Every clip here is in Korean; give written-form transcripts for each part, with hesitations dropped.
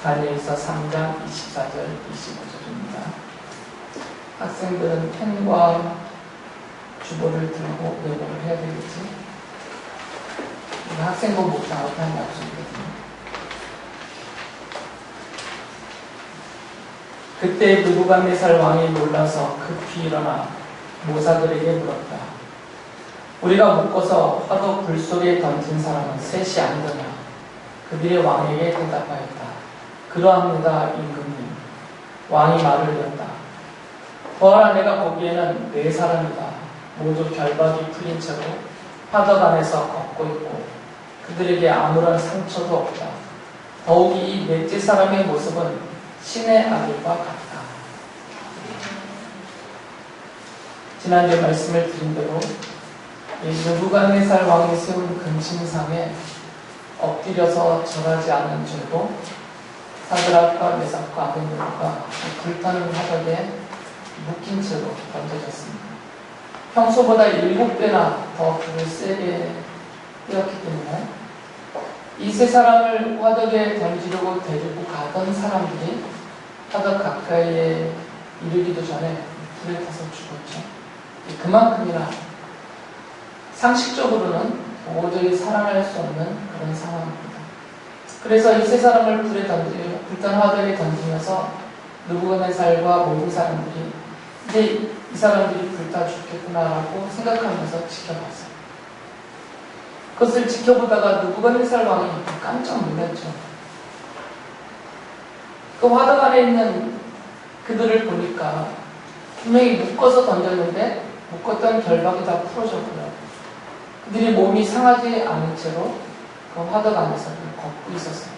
다니엘서 3장 24절 25절입니다. 학생들은 펜과 주보를 들고 메모를 해야 되겠지. 학생부 목사하고 한 약속이거든요. 그때 느부갓네살 왕이 놀라서 급히 일어나 모사들에게 물었다. 우리가 묶어서 화덕 불 속에 던진 사람은 셋이 아니더냐? 그들의 왕에게 대답하였다. 그러합니다, 임금님. 왕이 말을 이었다. 보아라, 내가 보기에는 네 사람이다. 모두 결박이 풀린 채로 화덕 안에서 걷고 있고 그들에게 아무런 상처도 없다. 더욱이 이 넷째 사람의 모습은 신의 아들과 같다. 지난주에 말씀을 드린 대로 느부갓네살 왕이 세운 금신상에 엎드려서 절하지 않은 죄로 사드락과 메삭과 아벤느고가 불타는 화덕에 묶인 채로 던져졌습니다. 평소보다 7배나 더 불을 세게 띄었기 때문에 이 세 사람을 화덕에 던지려고 데리고 가던 사람들이 화덕 가까이에 이르기도 전에 불에 타서 죽었죠. 그만큼이나 상식적으로는 도저히 살아날 수 없는 그런 상황입니다. 그래서 이 세 사람을 불탄 화덕에 던지면서 느부갓네살과 모든 사람들이 이제 이 사람들이 불타 죽겠구나라고 생각하면서 지켜봤어요. 그것을 지켜보다가 느부갓네살 왕이 깜짝 놀랐죠. 그 화덕 안에 있는 그들을 보니까 분명히 묶어서 던졌는데 묶었던 결박이 다 풀어졌고요. 그들이 몸이 상하지 않은 채로 그 화덕 안에서 걷고 있었어요.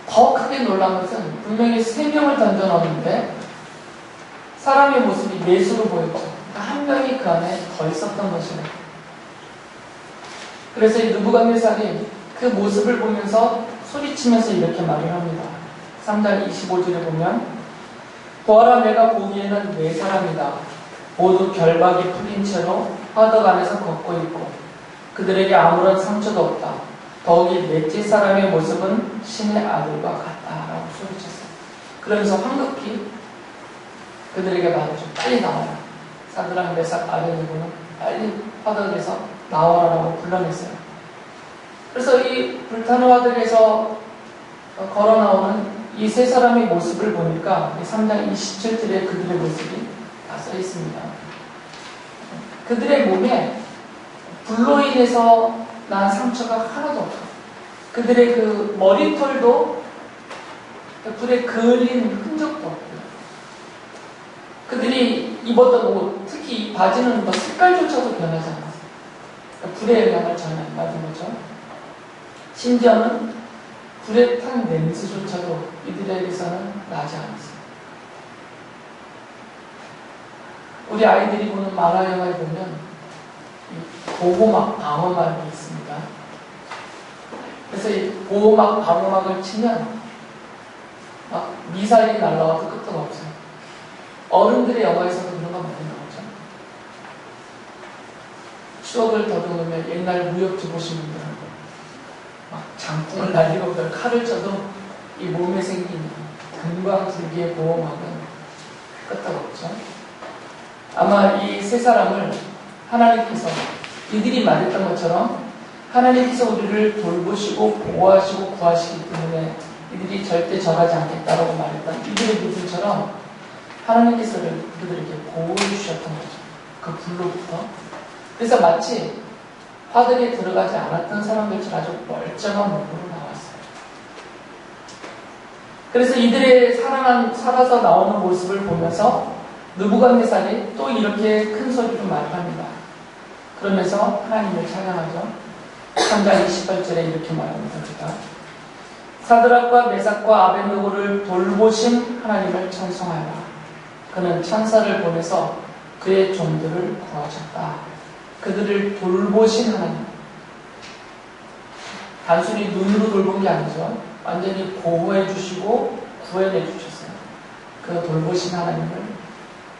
더 크게 놀란 것은 분명히 3명을 던져 넣었는데 사람의 모습이 넷으로 보였죠. 그러니까 한 명이 그 안에 더 있었던 것이에요. 그래서 이 느부갓네살이 그 모습을 보면서 소리치면서 이렇게 말을 합니다. 3장 25절에 보면 보아라, 내가 보기에는 네 사람이다. 모두 결박이 풀린 채로 화덕 안에서 걷고 있고 그들에게 아무런 상처도 없다. 더욱이 넷째 사람의 모습은 신의 아들과 같다라고 소리쳤어요. 그러면서 황급히 그들에게 말하죠. 빨리 나와라. 사드락, 메삭, 아벤느고는 빨리 화덕에서 나와라라고 불러냈어요. 그래서 이 불타는 화덕에서 걸어 나오는 이 세 사람의 모습을 보니까 3장 27절에 그들의 모습이 다 써 있습니다. 그들의 몸에 불로 인해서 난 상처가 하나도 없어요. 그들의 그 머리털도 불에 그을린 흔적도 없고요. 그들이 입었던 옷, 특히 바지는 뭐 색깔조차도 변하지 않았어요. 불의 영향을 전혀 안 받은 거죠. 심지어는 불에 탄 냄새조차도 이들에게서는 나지 않았어요. 우리 아이들이 보는 만화 영화에 보면 보호막, 방어막이 있습니다. 그래서 이 보호막, 방어막을 치면 막 미사일이 날라와도 끄떡 없어요. 어른들의 영화에서도 그런 거 많이 나오죠. 추억을 더듬으면 옛날 무협지 보시는 분들은 막 장풍을 날리고 칼을 쳐도 이 몸에 생긴 금광줄기의 보호막은 끄떡없죠. 아마 이 세 사람을 하나님께서 이들이 말했던 것처럼 하나님께서 우리를 돌보시고 보호하시고 구하시기 때문에 이들이 절대 절하지 않겠다라고 말했던 이들의 모습처럼 하나님께서 그들에게 보호해 주셨던 거죠. 그 불로부터. 그래서 마치 화덕에 들어가지 않았던 사람들처럼 아주 멀쩡한 몸으로 나왔어요. 그래서 이들의 살아서 나오는 모습을 보면서 느부갓네살이 또 이렇게 큰 소리로 말을 합니다. 그러면서 하나님을 찬양하죠. 3장 28절에 이렇게 말합니다. 제가 사드락과 메삭과 아벤느고를 돌보신 하나님을 찬송하라. 그는 천사를 보내서 그의 종들을 구하셨다. 그들을 돌보신 하나님. 단순히 눈으로 돌본 게 아니죠. 완전히 보호해 주시고 구해내 주셨어요. 그 돌보신 하나님을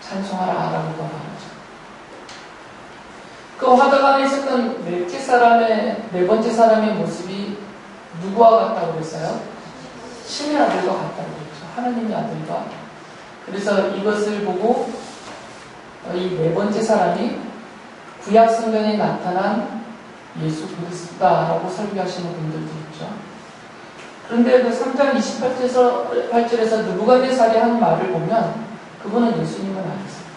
찬송하라라고 말하죠. 그 화덕 안에 있었던 네 번째 사람의 모습이 누구와 같다고 그랬어요? 신의 아들과 같다고 그랬죠. 하나님의 아들과. 그래서 이것을 보고 이 네 번째 사람이 구약 성경에 나타난 예수 그리스도다라고 설교하시는 분들도 있죠. 그런데 그 3장 28절에서 느부갓네살이 한 말을 보면 그분은 예수님은 아니었어요.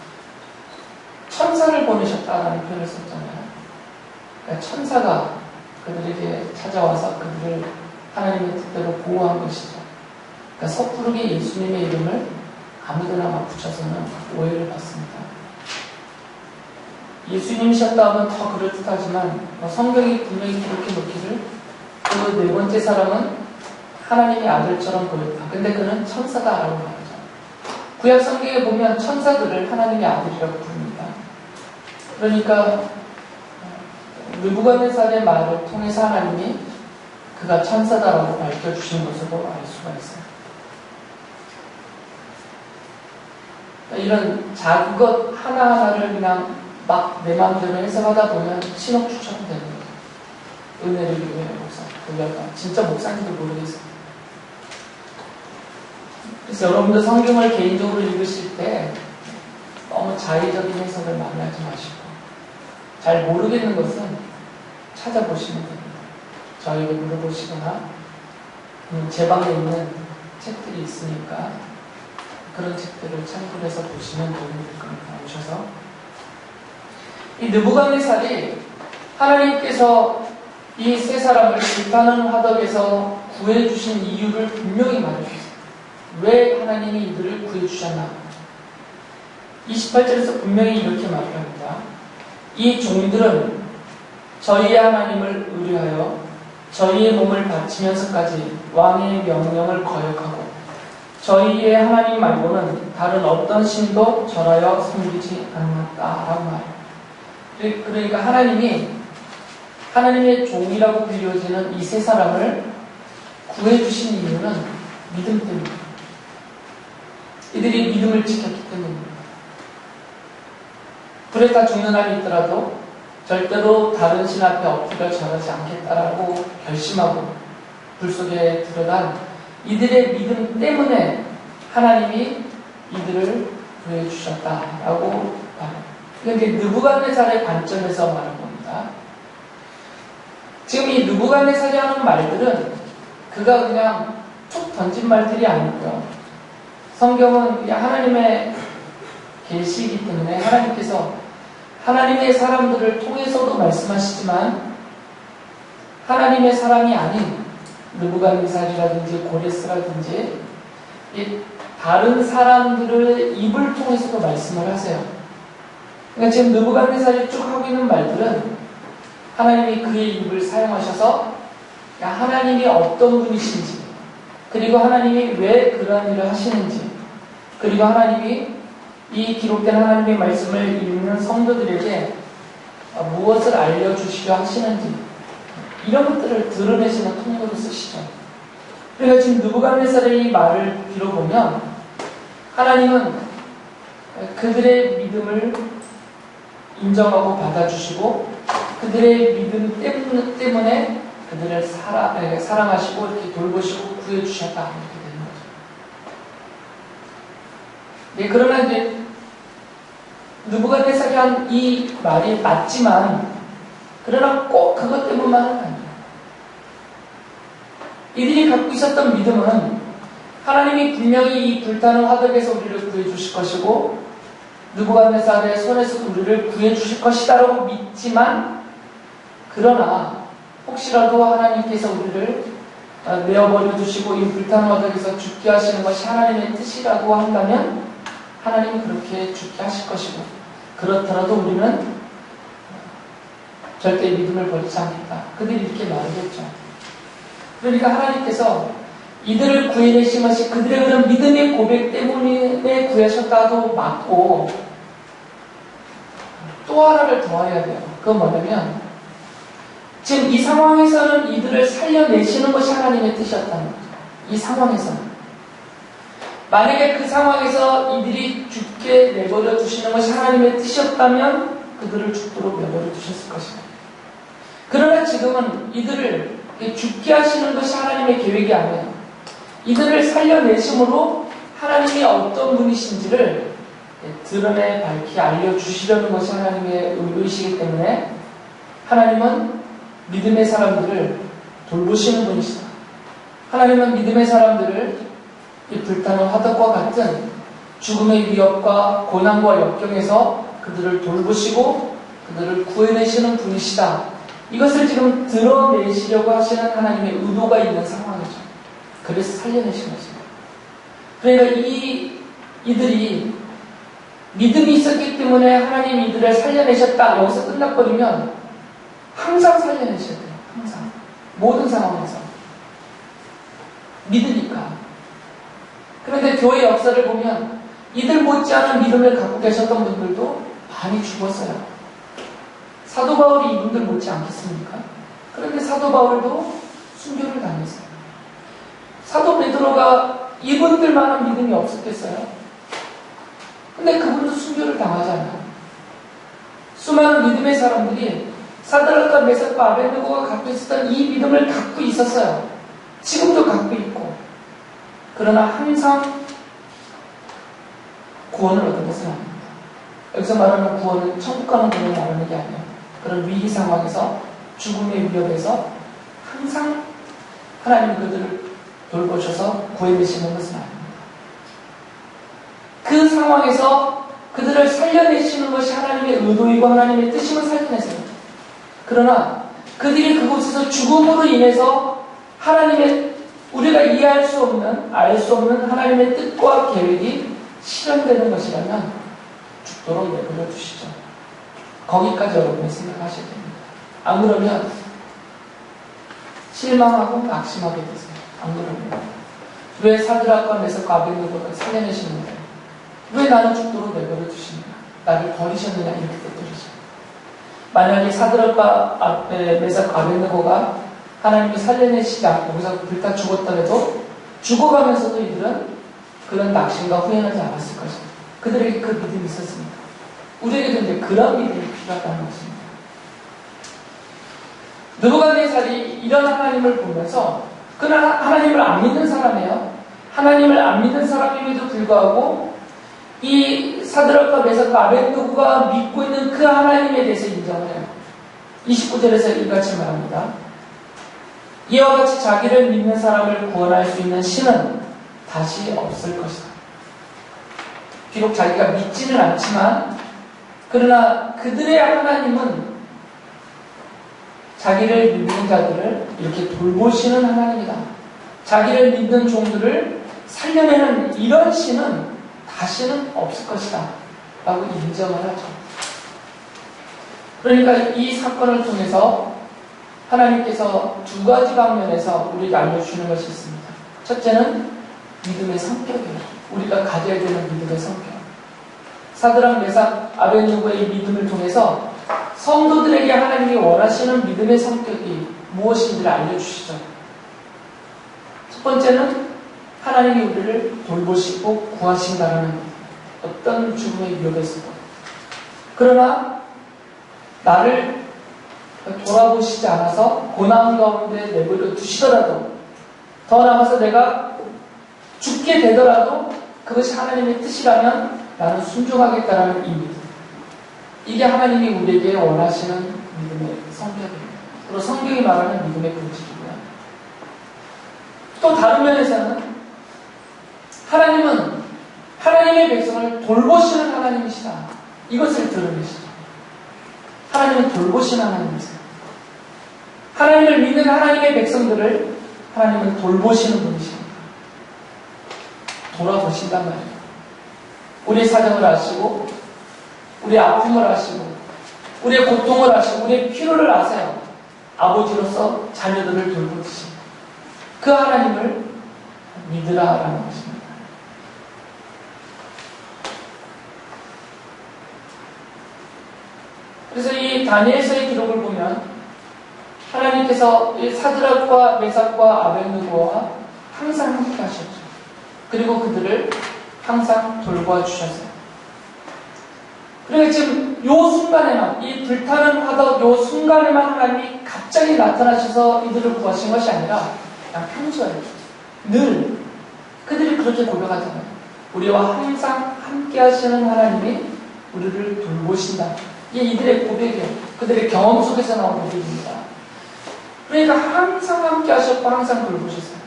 천사를 보내셨다라는 표현을 썼잖아요. 그러니까 천사가 그들에게 찾아와서 그들을 하나님의 뜻대로 보호한 것이죠. 그러니까 섣부르게 예수님의 이름을 아무데나 막 붙여서는 오해를 받습니다. 예수님이셨다 하면 더 그럴듯하지만 성경이 분명히 그렇게 놓기를 그 네 번째 사람은 하나님의 아들처럼 보였다. 근데 그는 천사다라고 말하죠. 구약 성경에 보면 천사들을 하나님의 아들이라고 부릅니다. 그러니까 느부갓네살의 말을 통해서 하나님이 그가 천사다라고 밝혀주신 것으로 알 수가 있어요. 이런 작은 것 하나하나를 그냥 막 내 마음대로 해석하다 보면 신옥주처럼 되는 거죠. 은혜를 교회 목사, 진짜 목사님도 모르겠어요. 그래서 여러분들 성경을 개인적으로 읽으실 때 너무 자의적인 해석을 많이 하지 마시고 잘 모르겠는 것은 찾아보시면 됩니다. 저에게 물어보시거나 제 방에 있는 책들이 있으니까 그런 책들을 참고를 해서 보시면 도움이 될 겁니다. 오셔서 이 느부갓네살이 하나님께서 이 세 사람을 불타는 화덕에서 구해주신 이유를 분명히 말해주셨어요. 왜 하나님이 이들을 구해주셨나? 28절에서 분명히 이렇게 말합니다. 이 종들은 저희의 하나님을 의뢰하여 저희의 몸을 바치면서까지 왕의 명령을 거역하고 저희의 하나님 말고는 다른 어떤 신도 절하여 섬기지 않았다라고 말해요. 그러니까 하나님의 종이라고 불려지는 이 세 사람을 구해주신 이유는 믿음 때문입니다. 이들이 믿음을 지켰기 때문입니다. 불에 다 죽는 날이 있더라도 절대로 다른 신 앞에 엎드려 절하지 않겠다라고 결심하고 불 속에 들어간 이들의 믿음 때문에 하나님이 이들을 구해주셨다라고 말합니다. 이게 느부갓네살의 관점에서 말하는 겁니다. 지금 이 느부갓네살이 하는 말들은 그가 그냥 툭 던진 말들이 아니고요. 성경은 그냥 하나님의 계시이기 때문에 하나님께서 하나님의 사람들을 통해서도 말씀하시지만 하나님의 사람이 아닌 느부갓네살이라든지 고레스라든지 다른 사람들의 입을 통해서도 말씀을 하세요. 그러니까 지금 느부갓네살이 쭉 하고 있는 말들은 하나님이 그의 입을 사용하셔서 하나님이 어떤 분이신지 그리고 하나님이 왜 그런 일을 하시는지 그리고 하나님이 이 기록된 하나님의 말씀을 읽는 성도들에게 무엇을 알려주시려 하시는지 이런 것들을 드러내시는 통로로 쓰시죠. 그러니까 지금 느부갓네살의 이 말을 빌어보면 하나님은 그들의 믿음을 인정하고 받아주시고 그들의 믿음 때문에 그들을 사랑하시고 이렇게 돌보시고 구해주셨다 이렇게 되는 거죠. 네, 그러나 이제 느부갓네살이 한 이 말이 맞지만 그러나 꼭 그것 때문만은 아니에요. 이들이 갖고 있었던 믿음은 하나님이 분명히 이 불타는 화덕에서 우리를 구해주실 것이고 느부갓네살의 손에서 우리를 구해주실 것이다라고 믿지만 그러나 혹시라도 하나님께서 우리를 내어버려 주시고 이 불타는 화덕에서 죽게 하시는 것이 하나님의 뜻이라고 한다면 하나님은 그렇게 죽게 하실 것이고 그렇더라도 우리는 절대 믿음을 버리지 않겠다. 그들이 이렇게 말하겠죠. 그러니까 하나님께서 이들을 구해내신 것이 그들의 그런 믿음의 고백 때문에 구하셨다도 맞고 또 하나를 더해야 돼요. 그건 뭐냐면 지금 이 상황에서는 이들을 살려내시는 것이 하나님의 뜻이었다는 거죠. 이 상황에서는 만약에 그 상황에서 이들이 죽게 내버려 두시는 것이 하나님의 뜻이었다면 그들을 죽도록 내버려 두셨을 것입니다. 그러나 지금은 이들을 죽게 하시는 것이 하나님의 계획이 아니에요. 이들을 살려내심으로 하나님이 어떤 분이신지를 드러내 밝히 알려주시려는 것이 하나님의 의도이시기 때문에 하나님은 믿음의 사람들을 돌보시는 분이시다. 하나님은 믿음의 사람들을 이 불타는 화덕과 같은 죽음의 위협과 고난과 역경에서 그들을 돌보시고 그들을 구해내시는 분이시다. 이것을 지금 드러내시려고 하시는 하나님의 의도가 있는 상황이죠. 그래서 살려내신 것입니다. 그러니까 이들이 믿음이 있었기 때문에 하나님이 이들을 살려내셨다. 여기서 끝나버리면 항상 살려내셔야 돼요. 항상. 모든 상황에서. 믿으니까. 그런데 교회 역사를 보면 이들 못지않은 믿음을 갖고 계셨던 분들도 많이 죽었어요. 사도 바울이 이분들 못지 않겠습니까? 그런데 사도 바울도 순교를 당했어요. 사도 베드로가 이분들만한 믿음이 없었겠어요? 근데 그분도 순교를 당하잖아요. 수많은 믿음의 사람들이 사드락과 메삭과 아벤느고가 갖고 있었던 이 믿음을 갖고 있었어요. 지금도 갖고 있고. 그러나 항상 구원을 얻은 것은 아닙니다. 여기서 말하는 구원은 천국 가는 구원을 말하는 게 아니에요. 그런 위기 상황에서 죽음의 위협에서 항상 하나님이 그들을 돌보셔서 구해내시는 것은 아닙니다. 그 상황에서 그들을 살려내시는 것이 하나님의 의도이고 하나님의 뜻임을 살려내세요. 그러나 그들이 그곳에서 죽음으로 인해서 하나님의 우리가 이해할 수 없는, 알 수 없는 하나님의 뜻과 계획이 실현되는 것이라면 죽도록 내버려 두시죠. 거기까지 여러분이 생각하셔야 됩니다. 안 그러면 실망하고 낙심하게 되세요. 안 그러면 왜 사드락과 메삭과 아벤느고를 살려내시는데 왜 나는 죽도록 내버려 두시느냐, 나를 버리셨느냐, 이렇게 되돌리죠. 만약에 사드락과 메삭과 아벤느고가 하나님이 살려내시지 않고 거기서 불타 죽었더라도 죽어가면서도 이들은 그런 낙심과 후회하지 않았을 것입니다. 그들에게 그 믿음이 있었습니다. 우리에게도 이제 그런 믿음이 필요하다는 것입니다. 느부갓네살이 이런 하나님을 보면서 그는 하나님을 안 믿는 사람이에요. 하나님을 안 믿는 사람임에도 불구하고 이 사드락과 메삭과 아벤느고가 믿고 있는 그 하나님에 대해서 인정을 해요. 29절에서 이같이 말합니다. 이와 같이 자기를 믿는 사람을 구원할 수 있는 신은 다시 없을 것이다. 비록 자기가 믿지는 않지만 그러나 그들의 하나님은 자기를 믿는 자들을 이렇게 돌보시는 하나님이다. 자기를 믿는 종들을 살려내는 이런 신은 다시는 없을 것이다 라고 인정을 하죠. 그러니까 이 사건을 통해서 하나님께서 두 가지 방면에서 우리에게 알려주시는 것이 있습니다. 첫째는 믿음의 성격이에요. 우리가 가져야 되는 믿음의 성격. 사드락, 메삭, 아벤느고의 믿음을 통해서 성도들에게 하나님이 원하시는 믿음의 성격이 무엇인지를 알려주시죠. 첫 번째는 하나님이 우리를 돌보시고 구하신다는 어떤 죽음의 위협에서도. 그러나 나를 돌아보시지 않아서 고난 가운데 내버려 두시더라도, 더 나아가서 내가 죽게 되더라도 그것이 하나님의 뜻이라면 나는 순종하겠다라는 이 믿음. 이게 하나님이 우리에게 원하시는 믿음의 성격입니다. 그리고 성경이 말하는 믿음의 본질이고요. 또 다른 면에서는 하나님은 하나님의 백성을 돌보시는 하나님이시다. 이것을 드러내시죠. 하나님은 돌보시는 하나님이세요. 하나님을 믿는 하나님의 백성들을 하나님은 돌보시는 분이십니다. 돌아보신단 말이에요. 우리의 사정을 아시고 우리의 아픔을 아시고 우리의 고통을 아시고 우리의 필요를 아세요. 아버지로서 자녀들을 돌보듯이 그 하나님을 믿으라라는 것입니다. 그래서 이 다니엘서의 기록을 보면 하나님께서 이 사드락과 메삭과 아벤느고와 항상 함께 하셨죠. 그리고 그들을 항상 돌보아 주셨어요. 그러니까 지금 요 순간에만, 이 불타는 화덕 요 순간에만 하나님이 갑자기 나타나셔서 이들을 구하신 것이 아니라 그냥 평소에 늘 그렇게 고백하잖아요. 우리와 항상 함께 하시는 하나님이 우리를 돌보신다. 이게 이들의 고백이에요. 그들의 경험 속에서 나온 고백입니다. 그러니까 항상 함께 하셨고 항상 돌보셨어요.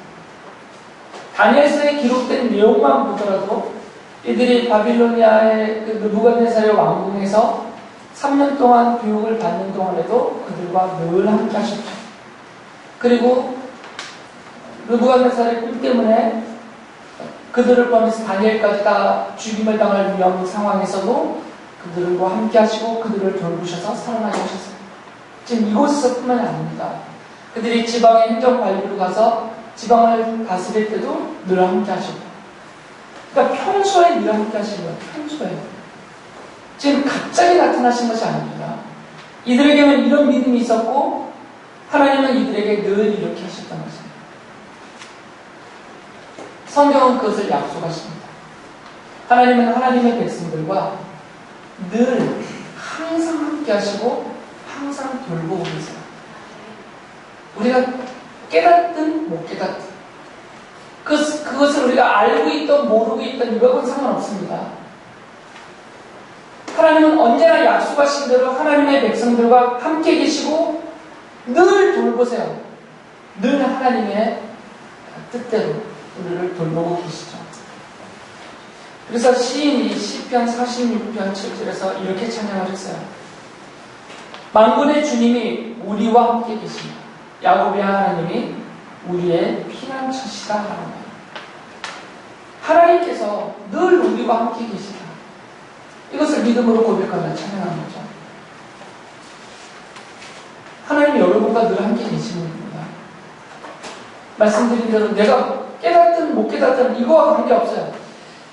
다니엘서에 기록된 내용만 보더라도 이들이 바빌로니아의 그 느부갓네살의 왕궁에서 3년 동안 교육을 받는 동안에도 그들과 늘 함께 하셨죠. 그리고 느부갓네살의 꿈 때문에 그들을 포함해서 다니엘까지 다 죽임을 당할 위험 상황에서도 그들과 함께 하시고 그들을 돌보셔서 살아나게 하셨어요. 지금 이곳에서뿐만이 아닙니다. 그들이 지방의 행정관리로 가서 지방을 다스릴 때도 늘 함께 하시고, 그러니까 평소에 늘 함께 하신 거예요. 평소에. 지금 갑자기 나타나신 것이 아닙니다. 이들에게는 이런 믿음이 있었고 하나님은 이들에게 늘 이렇게 하셨던 것입니다. 성경은 그것을 약속하십니다. 하나님은 하나님의 백성들과 늘 항상 함께 하시고 항상 돌보고 계세요. 우리가 깨닫든 못 깨닫든 그것을 우리가 알고 있든 모르고 있든 이거하고는 상관없습니다. 하나님은 언제나 약속하신 대로 하나님의 백성들과 함께 계시고 늘 돌보세요. 늘 하나님의 뜻대로 우리를 돌보고 계시죠. 그래서 시인이 시편 46편 7절에서 이렇게 찬양하셨어요. 만군의 주님이 우리와 함께 계십니다. 야곱의 하나님이 우리의 피난처시다 하나님. 하나님께서 늘 우리와 함께 계시다. 이것을 믿음으로 고백하며 찬양하는 거죠. 하나님이 여러분과 늘 함께 계시는 겁니다. 말씀드린 대로 내가 깨닫든 못 깨닫든 이거와 관계없어요.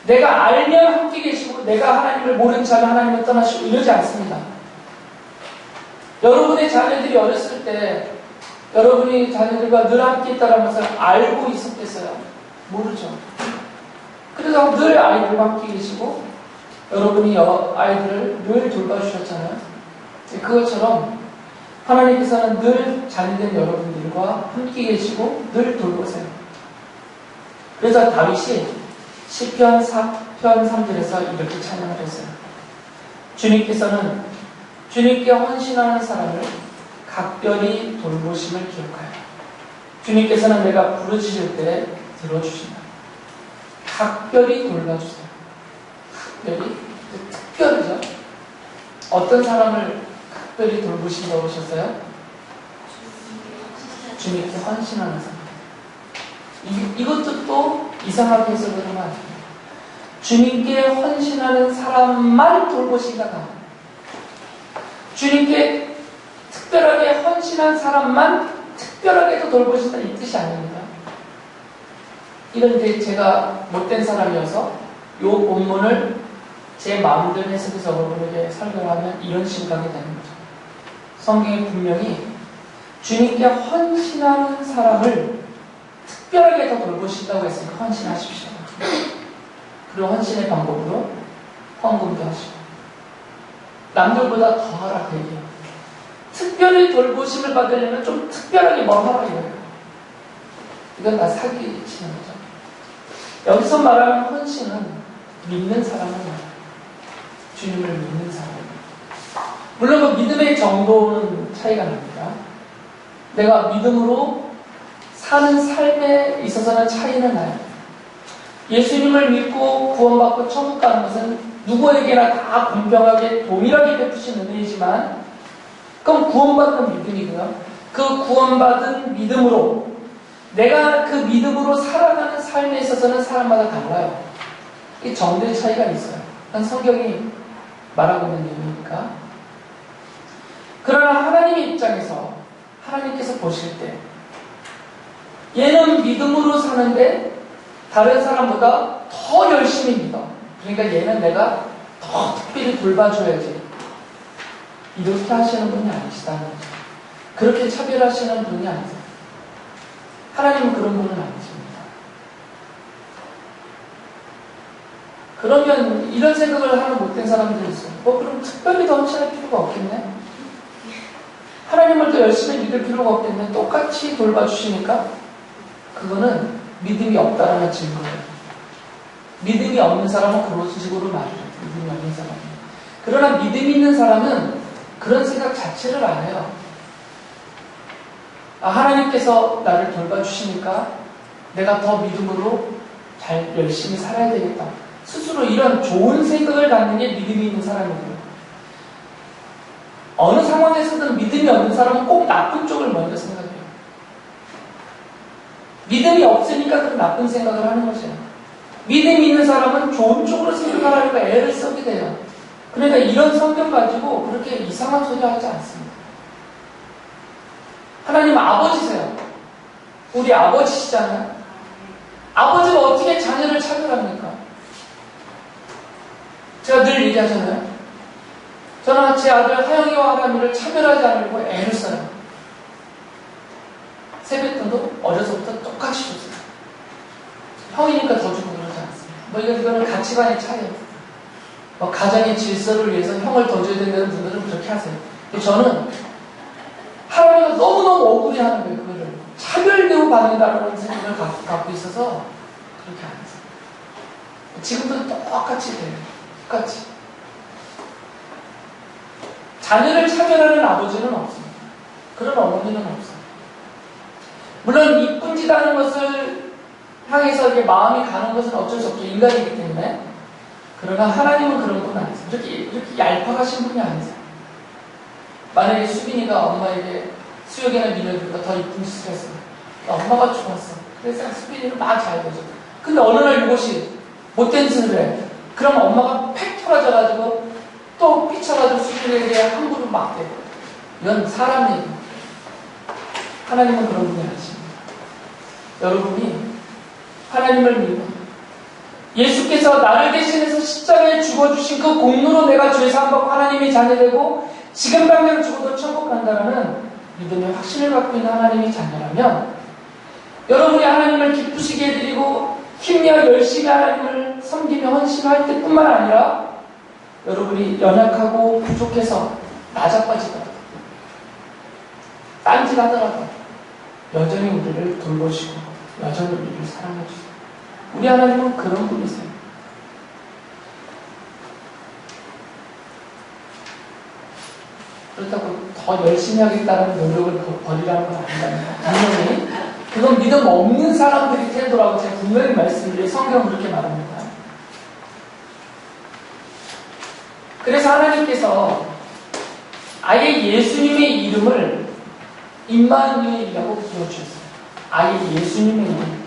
내가 알면 함께 계시고 내가 하나님을 모른 채 하면 하나님을 떠나시고 이러지 않습니다. 여러분의 자녀들이 어렸을 때 여러분이 자녀들과 늘 함께 있다는 것을 알고 있었겠어요? 모르죠. 그래서 늘 아이들과 함께 계시고 여러분이 아이들을 늘 돌봐주셨잖아요. 그것처럼 하나님께서는 늘 자녀된 여러분들과 함께 계시고 늘 돌보세요. 그래서 다윗이 시편 4편 3절에서 이렇게 찬양을 했어요. 주님께서는 주님께 헌신하는 사람을 각별히 돌보심을 기억하여 주님께서는 내가 부르짖을 때 들어주신다. 각별히 돌봐주세요. 각별히? 특별히죠. 어떤 사람을 특별히 돌보신다고 하셨어요? 주님께 헌신하는 사람. 이것도 또 이상하게 해석을 하면 안 돼요. 주님께 헌신하는 사람만 돌보신다가 주님께 특별하게 헌신한 사람만 특별하게도 돌보신다 이 뜻이 아닙니다. 이건 제가 못된 사람이어서 이 본문을 제 마음대로 해석해서 여러분에게 설교를 하면 이런 식으로 하게 되는 거죠. 성경이 분명히 주님께 헌신하는 사람을 특별하게 더 돌보신다고 했으니까 헌신하십시오. 그리고 헌신의 방법으로 헌금도 하시고 남들보다 더 하라 그 얘기예요. 특별히 돌보심을 받으려면 좀 특별하게 뭘 하라 이거예요. 이건 다 사기치는 거죠. 여기서 말하는 헌신은 믿는 사람은 말이에요. 주님을 믿는 사람. 물론 그 믿음의 정도는 차이가 납니다. 내가 믿음으로 사는 삶에 있어서는 차이는 나요. 예수님을 믿고 구원받고 천국 가는 것은 누구에게나 다 공평하게 동일하게 베푸신 은혜이지만 그럼 구원받는 믿음이고요. 그 구원받은 믿음으로 내가 그 믿음으로 살아가는 삶에 있어서는 사람마다 달라요. 이 정도의 차이가 있어요. 그건 성경이 말하고 있는 내용이니까. 그러나 하나님의 입장에서 하나님께서 보실 때 얘는 믿음으로 사는데 다른 사람보다 더 열심히 믿어. 그러니까 얘는 내가 더 특별히 돌봐줘야지. 이렇게 하시는 분이 아니시다는 거죠. 그렇게 차별하시는 분이 아니세요. 하나님은 그런 분은 아니십니다. 그러면 이런 생각을 하는 못된 사람들이 있어요. 그럼 특별히 더 헌신할 필요가 없겠네? 하나님을 더 열심히 믿을 필요가 없겠네? 똑같이 돌봐주시니까? 그거는 믿음이 없다라는 증거예요. 믿음이 없는 사람은 그런 식으로 말을 해요. 믿음이 없는 사람은. 그러나 믿음이 있는 사람은 그런 생각 자체를 안 해요. 하나님께서 나를 돌봐주시니까 내가 더 믿음으로 잘 열심히 살아야 되겠다. 스스로 이런 좋은 생각을 갖는 게 믿음이 있는 사람이고요. 어느 상황에서든 믿음이 없는 사람은 꼭 나쁜 쪽을 먼저 생각해요. 믿음이 없으니까 그 나쁜 생각을 하는 거죠. 믿음이 있는 사람은 좋은 쪽으로 생각하려고 애를 쓰게 돼요. 그러니까 이런 성경 가지고 그렇게 이상한 소리 하지 않습니다. 하나님 아버지세요. 우리 아버지시잖아요. 아버지가 어떻게 자녀를 차별합니까? 제가 늘 얘기하잖아요. 저는 제 아들 하영이와 하람이를 차별하지 않으려고 애를 써요. 세뱃돈도 어려서부터 똑같이 줬어요. 형이니까 더 주고 그러지 않습니다. 이거는 가치관의 차이예요. 가정의 질서를 위해서 형을 더 줘야 된다는 분들은 그렇게 하세요. 근데 저는 하람이가 너무너무 억울해하는 거예요. 그거를 차별대우 받는다는 생각을 갖고 있어서 그렇게 안 했어요. 지금도 똑같이 돼요. 똑같이. 자녀를 차별하는 아버지는 없습니다. 그런 어머니는 없어요. 물론 이쁜 짓 하는 것을 향해서 이게 마음이 가는 것은 어쩔 수 없죠. 인간이기 때문에. 그러나 하나님은 그런 분 아니세요. 이렇게 얄팍하신 분이 아니세요. 만약에 수빈이가 엄마에게 수혁이나 민혁이가 더 이쁜 짓을 했어요. 엄마가 좋았어. 그래서 수빈이를 막 잘 보죠. 근데 어느 날 이것이 못된 짓을 해. 그럼 엄마가 팩 토라져가지고 또 삐쳐가지고 수빈에게 함부로 막 대고. 이건 사람 얘기입니다. 하나님은 그런 분이 아니십니다. 여러분이 하나님을 믿고 예수께서 나를 대신해서 십자가에 죽어주신 그 공로로 내가 죄 사함받고 하나님의 자녀되고 지금 당장 죽어도 천국 간다라는 믿음의 확신을 갖고 있는 하나님의 자녀라면 여러분이 하나님을 기쁘시게 해드리고 힘내어 열심히 하나님을 섬기며 헌신할 때뿐만 아니라 여러분이 연약하고 부족해서 나자빠지더라도 딴짓하더라도 여전히 우리를 돌보시고 여전히 우리를 사랑해주세요. 우리 하나님은 그런 분이세요. 그렇다고 더 열심히 하겠다는 노력을 버리라는 건 아니잖아요. 분명히 그건 믿음 없는 사람들이 태도라고 제가 분명히 말씀드려요. 성경은 그렇게 말합니다. 그래서 하나님께서 아예 예수님의 이름을 임마누엘이라고 불러주셨어요. 아예 예수님의 이름.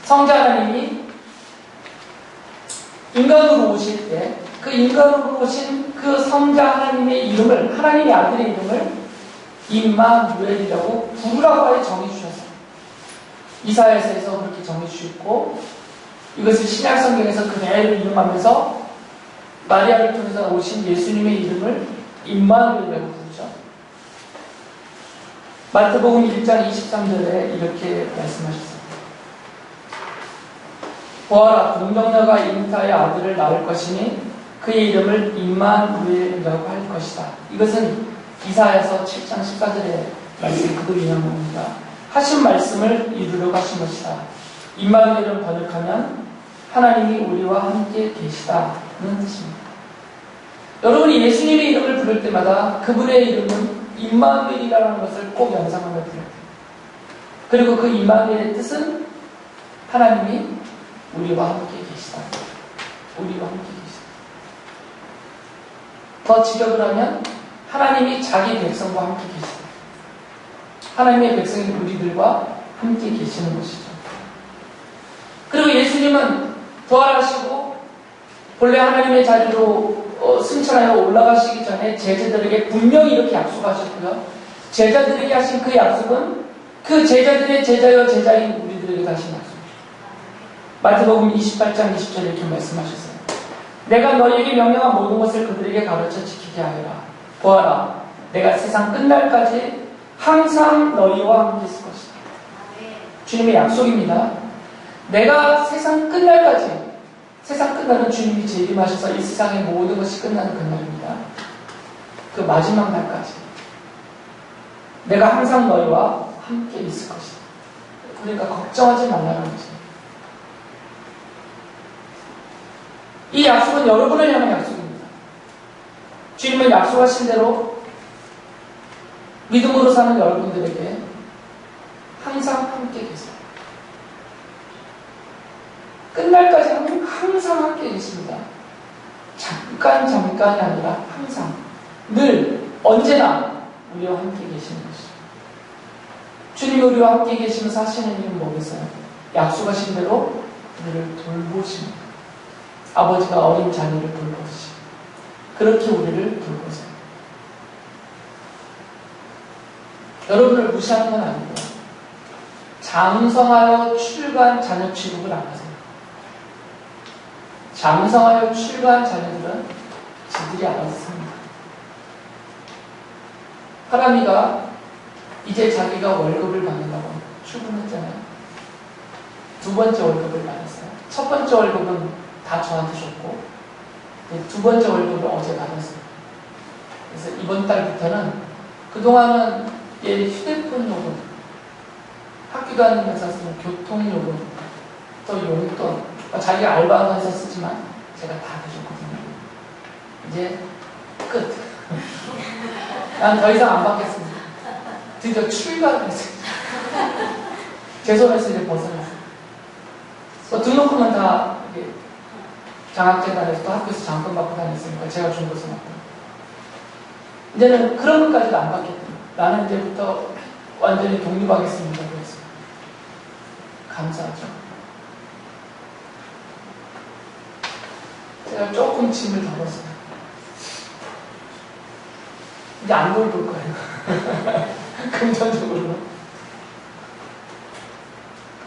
성자 하나님이 인간으로 오실 때 그 인간으로 오신 그 성자 하나님의 이름을, 하나님의 아들의 이름을 임마누엘이라고 부르라고 아예 정해주셨어요. 이사야서에서 그렇게 정해주셨고 이것을 신약성경에서 그대로 이름하면서 마리아를 통해서 오신 예수님의 이름을 임마누엘이라고 부르죠. 마태복음 1장 23절에 이렇게 말씀하셨습니다. 보아라, 동정녀가 잉타의 아들을 낳을 것이니 그의 이름을 임마누엘이라고 할 것이다. 이것은 이사야서 7장 14절의 말씀이 그대로 인용합니다. 하신 말씀을 이루려고 하신 것이다. 임마누엘은 번역하면 하나님이 우리와 함께 계시다는 뜻입니다. 여러분이 예수님의 이름을 부를 때마다 그분의 이름은 임마누엘이라는 것을 꼭 연상하며 부르게 됩니다. 그리고 그 임마누엘의 뜻은 하나님이 우리와 함께 계시다. 우리와 함께 계시다. 더 직역을 하면 하나님이 자기 백성과 함께 계시다. 하나님의 백성이 우리들과 함께 계시는 것이죠. 그리고 예수님은 부활하시고 본래 하나님의 자리로 승천하여 올라가시기 전에 제자들에게 분명히 이렇게 약속하셨고요. 제자들에게 하신 그 약속은 그 제자들의 제자여 제자인 우리들에게 하신 약속입니다. 마태복음 28장 20절에 이렇게 말씀하셨어요. 내가 너희에게 명령한 모든 것을 그들에게 가르쳐 지키게 하여라. 보아라, 내가 세상 끝날까지 항상 너희와 함께 있을 것이다. 주님의 약속입니다. 내가 세상 끝날까지, 세상 끝나는 주님이 재림하셔서 이 세상의 모든 것이 끝나는 그날입니다. 그 마지막 날까지 내가 항상 너희와 함께 있을 것이다. 그러니까 걱정하지 말라는 거죠. 이 약속은 여러분을 향한 약속입니다. 주님은 약속하신 대로 믿음으로 사는 여러분들에게 항상 함께 계세요. 끝날까지 항상 함께 계십니다. 잠깐이 아니라 항상, 늘, 언제나 우리와 함께 계시는 것이죠. 주님이 우리와 함께 계시면서 하시는 일은 뭐겠어요? 약속하신 대로 우리를 돌보십니다. 아버지가 어린 자녀를 돌보듯이 그렇게 우리를 돌보세요. 여러분을 무시하는 건 아니고요. 장성하여 출가한 자녀 취급을 안 하세요. 장성하여 출가한 자녀들은 지들이 알아서 삽니다. 하람이가 이제 자기가 월급을 받는다고 출근했잖아요. 두 번째 월급을 받았어요. 첫 번째 월급은 다 저한테 줬고 두 번째 월급을 어제 받았어요. 그래서 이번 달부터는 그동안은 얘 휴대폰 요금, 학교 다니면서 쓰는 교통요금, 또 용돈, 자기가 알바하면서 쓰지만 제가 다 해줬거든요. 이제 끝. 난 더 이상 안 받겠습니다. 드디어 출가를 했어요. 제 손에서 이제 벗어났어요. 등록금은 다 장학재단에서 또 학교에서 장학금 받고 다녔으니까 제가 준 것은 없고 이제는 그런 것까지도 안 받겠다. 나는 이제부터 완전히 독립하겠습니다. 그랬어요. 감사하죠. 제가 조금 짐을 덜었어요. 이제 안 돌볼 거예요. 금전적으로.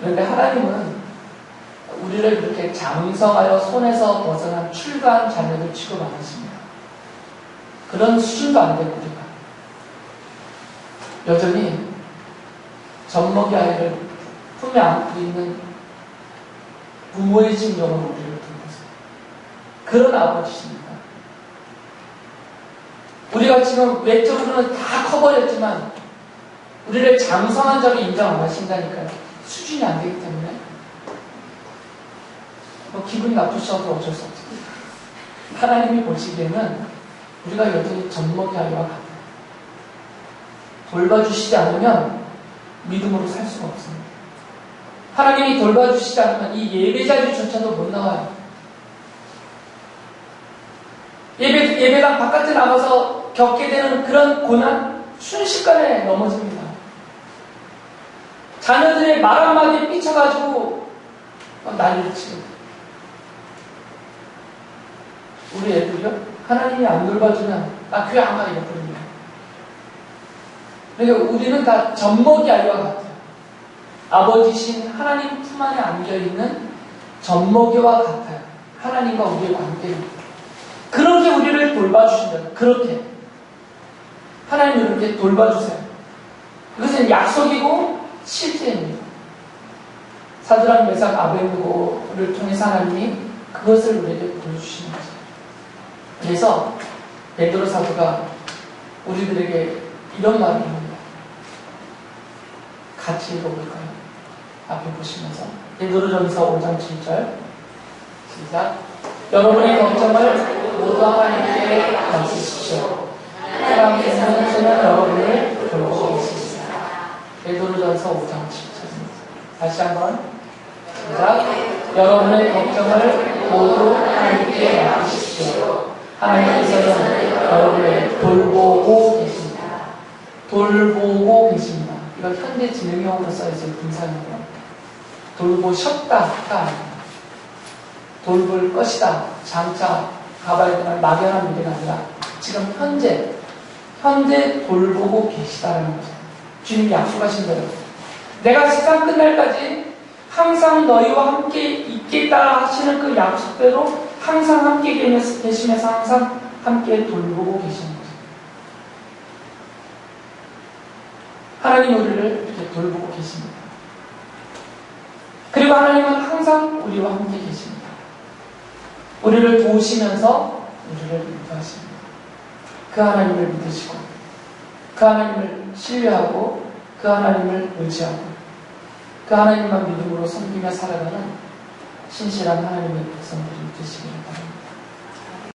그런데 하나님은 우리를 이렇게 장성하여 손에서 벗어난 출가한 자녀들 취급 안 하십니다. 그런 수준도 안 되고 우리가 여전히 젖먹이 아이를 품에 안고 있는 부모의 심정으로 우리를 돌보세요. 그런 아버지십니다. 우리가 지금 외적으로는 다 커버렸지만 우리를 장성한 자로 인정 안 하신다니까요. 수준이 안 되기 때문에 기분이 나쁘셔도 어쩔 수 없어요. 하나님이 보시기에는 우리가 여전히 젖먹이 아이와 같아요. 돌봐주시지 않으면 믿음으로 살 수가 없습니다. 하나님이 돌봐주시지 않으면 이 예배 자리조차도 못 나와요. 예배당 바깥에 나가서 겪게 되는 그런 고난 순식간에 넘어집니다. 자녀들의 말 한마디에 삐쳐가지고 난리를 치고 우리 애들이요? 하나님이 안 돌봐주면 나 교회 안 가 이랬거든요. 그러니까 우리는 다 젖먹이 아이와 같아요. 아버지신 하나님 품 안에 안겨있는 젖먹이와 같아요. 하나님과 우리의 관계입니다. 그렇게 우리를 돌봐주신다. 그렇게 하나님이 이렇게 돌봐주세요. 이것은 약속이고 실제입니다. 사드락 메삭 아베드고를 통해서 하나님이 그것을 우리에게 보여주시는 거죠. 그래서 베드로 사도가 우리들에게 이런 말을 합니다. 같이 읽어볼까요? 앞에 보시면서 베드로전서 5장 7절 시작. 여러분의 걱정을 모두 하나님께 맡기십시오. 하나님께서는 여러분을 돌보고 계십니다. 베드로전서 5장 7절입니다. 다시 한번 시작. 여러분의 걱정을 모두 하나님께 맡기십시오. 하나님께서는 여러분을 돌보고 계십니다. 돌보고 계십니다. 이걸 현대 진행형으로 써있어요. 분사형으로. 돌보셨다가 아닙니다. 돌볼 것이다. 장차 가봐야 되는 막연한 미래가 아니라 지금 현재 돌보고 계시다라는 거죠. 주님이 약속하신 대로 내가 세상 끝날까지 항상 너희와 함께 있겠다 하시는 그 약속대로 항상 함께 계시면서 항상 함께 돌보고 계시는 거죠. 하나님 우리를 이렇게 돌보고 계십니다. 그리고 하나님은 항상 우리와 함께 계십니다. 우리를 도우시면서 우리를 인도하십니다. 그 하나님을 믿으시고 그 하나님을 신뢰하고 그 하나님을 의지하고 그 하나님만 믿음으로 섬기며 살아가는 신실한 하나님의 백성들이 되시기